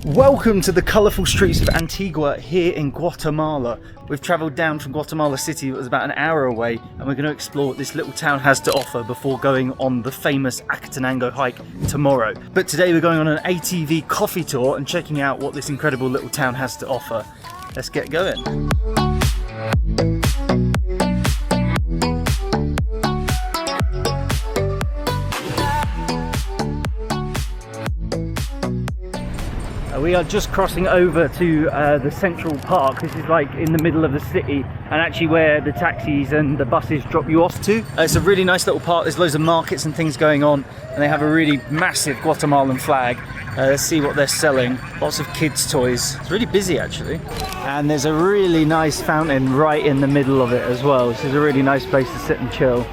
Welcome to the colourful streets of Antigua here in Guatemala. We've travelled down from Guatemala City, it was about an hour away, and we're going to explore what this little town has to offer before going on the famous Volcano hike tomorrow. But today we're going on an ATV coffee tour and checking out what this incredible little town has to offer. Let's get going. We are just crossing over to the Central Park. This is like in the middle of the city and actually where the taxis and the buses drop you off to. It's a really nice little park. There's loads of markets and things going on and they have a really massive Guatemalan flag. Let's see what they're selling. Lots of kids' toys. It's really busy actually. And there's a really nice fountain right in the middle of it as well. This is a really nice place to sit and chill.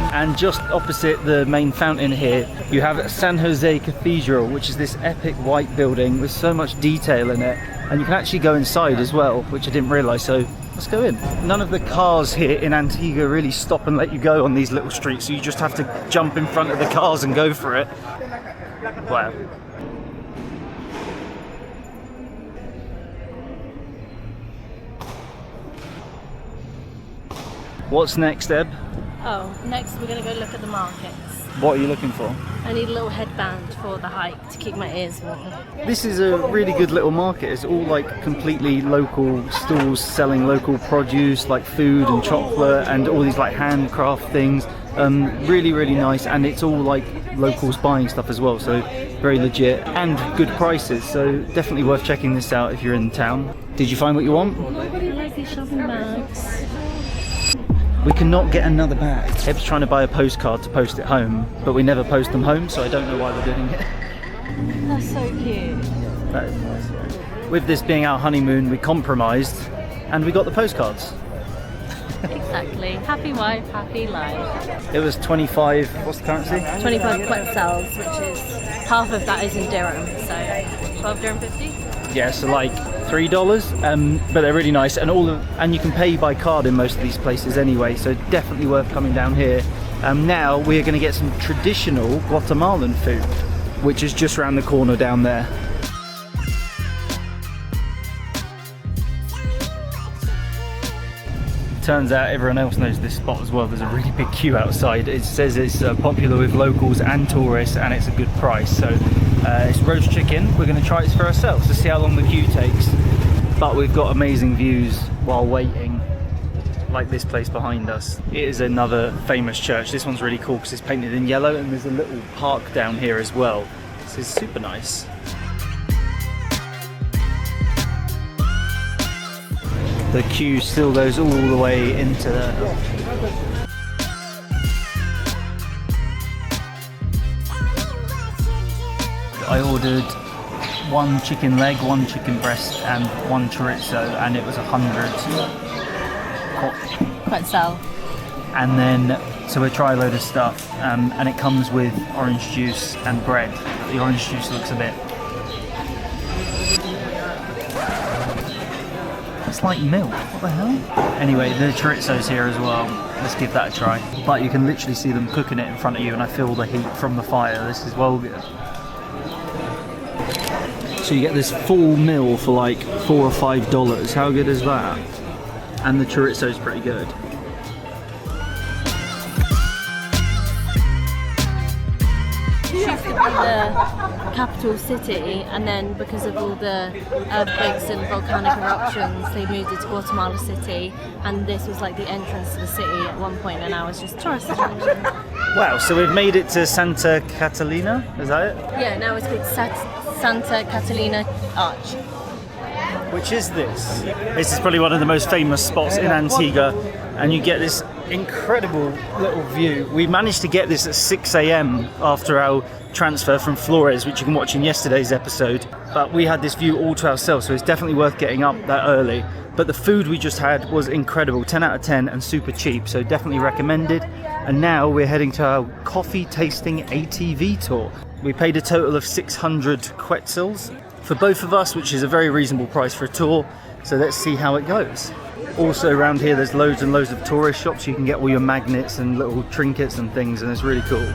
And just opposite the main fountain here, you have San Jose Cathedral, which is this epic white building with so much detail in it. And you can actually go inside as well, which I didn't realise, so let's go in. None of the cars here in Antigua really stop and let you go on these little streets, so you just have to jump in front of the cars and go for it. Wow. What's next, Eb? Oh, next we're going to go look at the markets. What are you looking for? I need a little headband for the hike to keep my ears warm. This is a really good little market. It's all like completely local stalls selling local produce like food and chocolate and all these like handcraft things. Really, really nice, and it's all like locals buying stuff as well, so very legit and good prices, so definitely worth checking this out if you're in town. Did you find what you want? I like these shopping bags. We cannot get another bag. Eb's trying to buy a postcard to post it home, but we never post them home, so I don't know why we're doing it. That's so cute. That is nice, yeah. With this being our honeymoon, we compromised and we got the postcards. Exactly. Happy wife, happy life. It was 25, what's the currency? 25 quetzals, which is half of that is in dirham, so 12 dirham 50? Yeah, so like $3, but they're really nice, and and you can pay by card in most of these places anyway, so definitely worth coming down here. Now we're going to get some traditional Guatemalan food, which is just around the corner down there. Turns out everyone else knows this spot as well. There's a really big queue outside. It says it's popular with locals and tourists, and it's a good price. So it's roast chicken. We're going to try it for ourselves to see how long the queue takes. But we've got amazing views while waiting, like this place behind us. It is another famous church. This one's really cool because it's painted in yellow, and there's a little park down here as well. This is super nice. The queue still goes all the way into the... I ordered one chicken leg, one chicken breast and one chorizo, and it was 100 Quetzal. And then, so we try a load of stuff, and it comes with orange juice and bread. The orange juice looks a bit... It's like milk, what the hell? Anyway, the chorizo's here as well. Let's give that a try. But you can literally see them cooking it in front of you, and I feel the heat from the fire. This is well good. So you get this full meal for like $4 or $5. How good is that? And the chorizo's pretty good. The capital city, and then because of all the earthquakes and volcanic eruptions, they moved it to Guatemala City, and this was like the entrance to the city at one point, and now it's just tourist attraction. Wow, so we've made it to Santa Catalina, is that it? Yeah, now it's called Santa Catalina Arch. Which is this? This is probably one of the most famous spots in Antigua, and you get this incredible little view. We managed to get this at 6 AM after our transfer from Flores, which you can watch in yesterday's episode, but we had this view all to ourselves, so it's definitely worth getting up that early. But the food we just had was incredible, 10 out of 10 and super cheap, so definitely recommended. And now we're heading to our coffee tasting ATV tour. We paid a total of 600 quetzals for both of us, which is a very reasonable price for a tour, so let's see how it goes. Also around here there's loads and loads of tourist shops. You can get all your magnets and little trinkets and things, and it's really cool.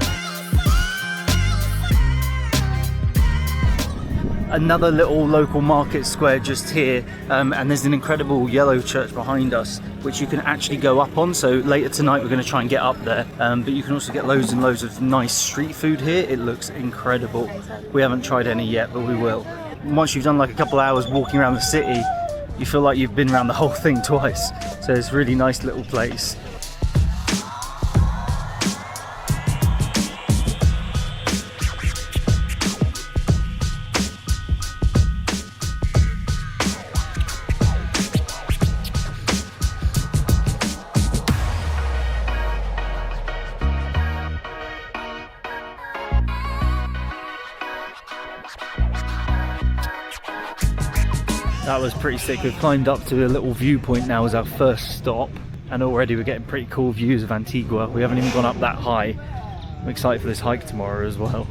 Another little local market square just here, and there's an incredible yellow church behind us which you can actually go up on. So later tonight we're going to try and get up there, but you can also get loads and loads of nice street food here. It looks incredible. We haven't tried any yet, but we will. Once you've done like a couple hours walking around the city, you feel like you've been around the whole thing twice. So it's a really nice little place. That was pretty sick. We've climbed up to a little viewpoint now as our first stop, and already we're getting pretty cool views of Antigua. We haven't even gone up that high. I'm excited for this hike tomorrow as well.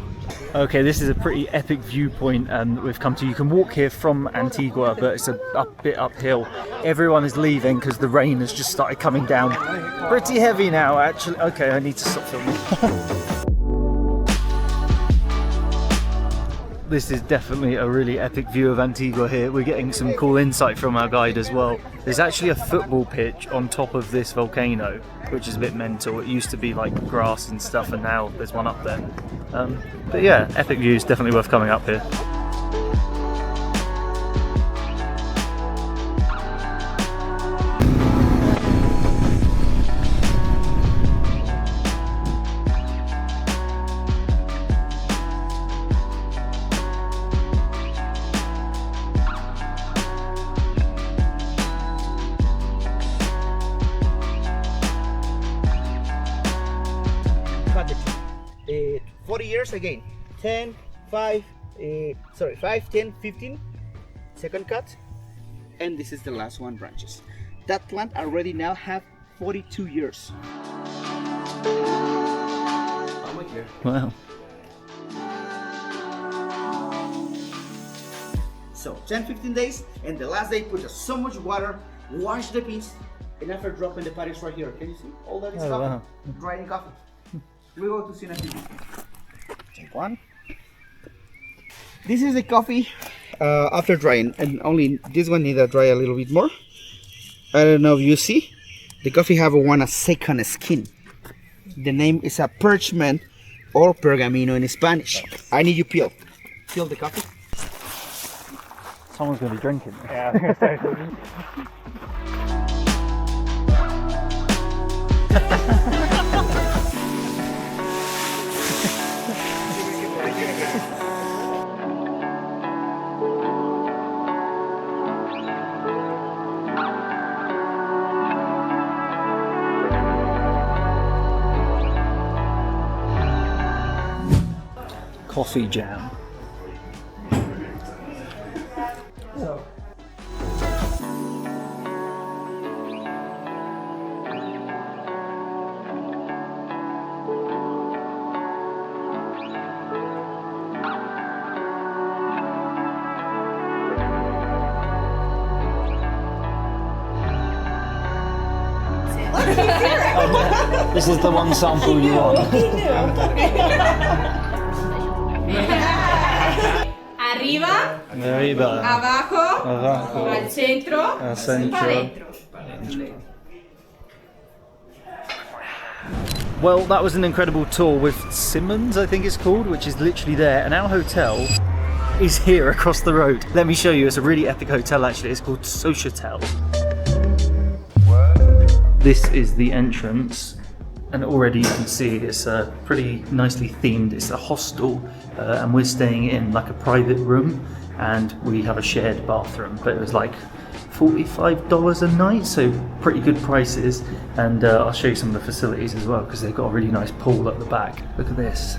Okay, this is a pretty epic viewpoint that we've come to. You can walk here from Antigua, but it's a bit uphill. Everyone is leaving because the rain has just started coming down pretty heavy now, actually. Okay, I need to stop filming. This is definitely a really epic view of Antigua here. We're getting some cool insight from our guide as well. There's actually a football pitch on top of this volcano, which is a bit mental. It used to be like grass and stuff, and now there's one up there. But yeah, epic views, definitely worth coming up here. Cut it. 40 years again. 10, 5, 5, 10, 15. Second cut. And this is the last one, branches. That plant already now have 42 years. Wow. So 10, 15 days, and the last day put just so much water, wash the beans, and after dropping the patties right here. Can you see? All that is coffee. Wow. Drying coffee. We go to see Antigua. Take one. This is the coffee after drying, and only this one need to dry a little bit more. I don't know if you see, the coffee have a second skin. The name is a parchment or pergamino in Spanish. I need you peel the coffee. Someone's going to be drinking. Yeah. Coffee jam. This is the one sample you want. Arriba, Arriba, abajo, abajo, al centro, al centro. pa' dentro. Well, that was an incredible tour with Simmons, I think it's called, which is literally there, and our hotel is here across the road. Let me show you, it's a really epic hotel actually, it's called Sochatel. This is the entrance, and already you can see it's pretty nicely themed. It's a hostel, and we're staying in like a private room, and we have a shared bathroom, but it was like $45 a night, so pretty good prices. And I'll show you some of the facilities as well, because they've got a really nice pool at the back. Look at this.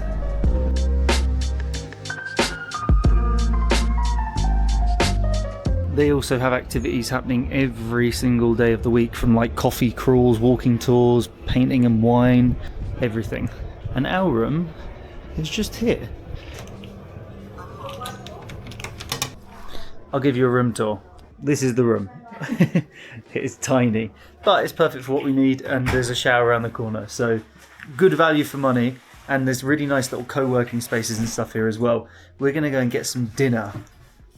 They also have activities happening every single day of the week, from like coffee crawls, walking tours, painting and wine, everything. And our room is just here. I'll give you a room tour. This is the room. It is tiny, but it's perfect for what we need, and there's a shower around the corner, so good value for money. And there's really nice little co-working spaces and stuff here as well. We're going to go and get some dinner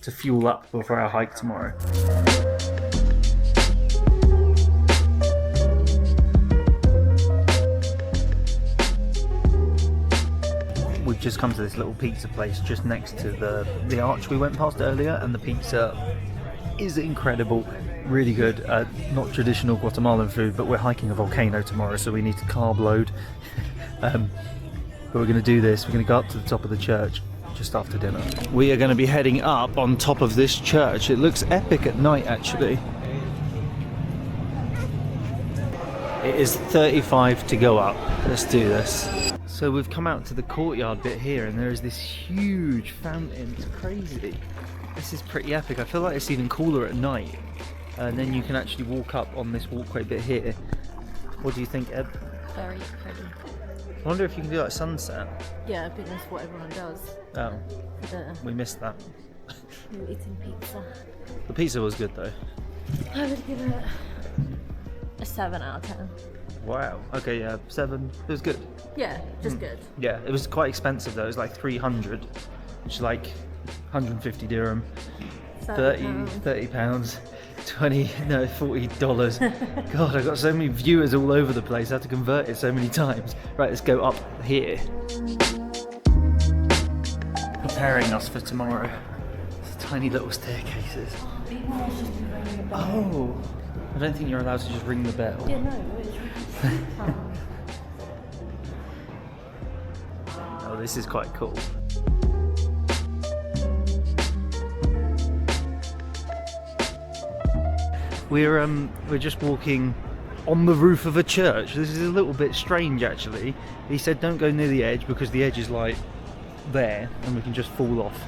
to fuel up before our hike tomorrow. We've just come to this little pizza place just next to the arch we went past earlier, and the pizza is incredible, really good. Not traditional Guatemalan food, but we're hiking a volcano tomorrow, so we need to carb load. But we're going to do this. We're going to go up to the top of the church just after dinner. We are going to be heading up on top of this church. It looks epic at night, actually. It is 35 to go up. Let's do this. So we've come out to the courtyard bit here, and there is this huge fountain. It's crazy. This is pretty epic. I feel like it's even cooler at night. And then you can actually walk up on this walkway bit here. What do you think, Eb? Very pretty. I wonder if you can do like sunset. Yeah, I think that's what everyone does. Oh, we missed that. We were eating pizza. The pizza was good though. I would give it a 7 out of 10. Wow. Okay, yeah, 7. It was good. Yeah, just good. Yeah, it was quite expensive though. It was like 300, which is like 150 dirham, 30 pounds. $40. God, I've got so many viewers all over the place. I have to convert it so many times. Right, let's go up here. Preparing us for tomorrow. It's tiny little staircases. Oh, I don't think you're allowed to just ring the bell. Yeah, no, Oh, this is quite cool. We're just walking on the roof of a church. This is a little bit strange actually. He said don't go near the edge because the edge is like there and we can just fall off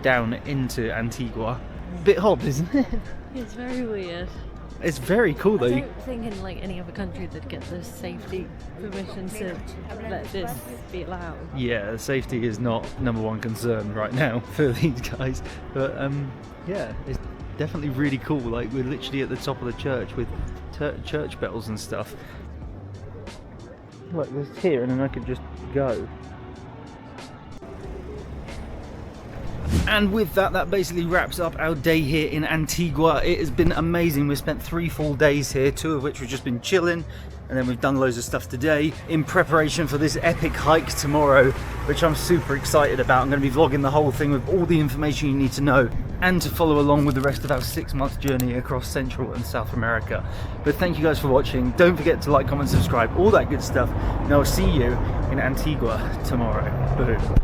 down into Antigua. Bit odd, isn't it? it's very weird. It's very cool though. I don't think in like any other country they'd get the safety permission to let this be allowed. Yeah, safety is not #1 concern right now for these guys. But yeah, it's definitely really cool. Like we're literally at the top of the church with church bells and stuff. Like this here, and then I could just go. And with that, that basically wraps up our day here in Antigua. It has been amazing. We've spent 3 full days here, 2 of which we've just been chilling, and then we've done loads of stuff today in preparation for this epic hike tomorrow, which I'm super excited about. I'm going to be vlogging the whole thing with all the information you need to know, and to follow along with the rest of our 6-month journey across Central and South America. But thank you guys for watching. Don't forget to like, comment, subscribe, all that good stuff, and I'll see you in Antigua tomorrow. Boom.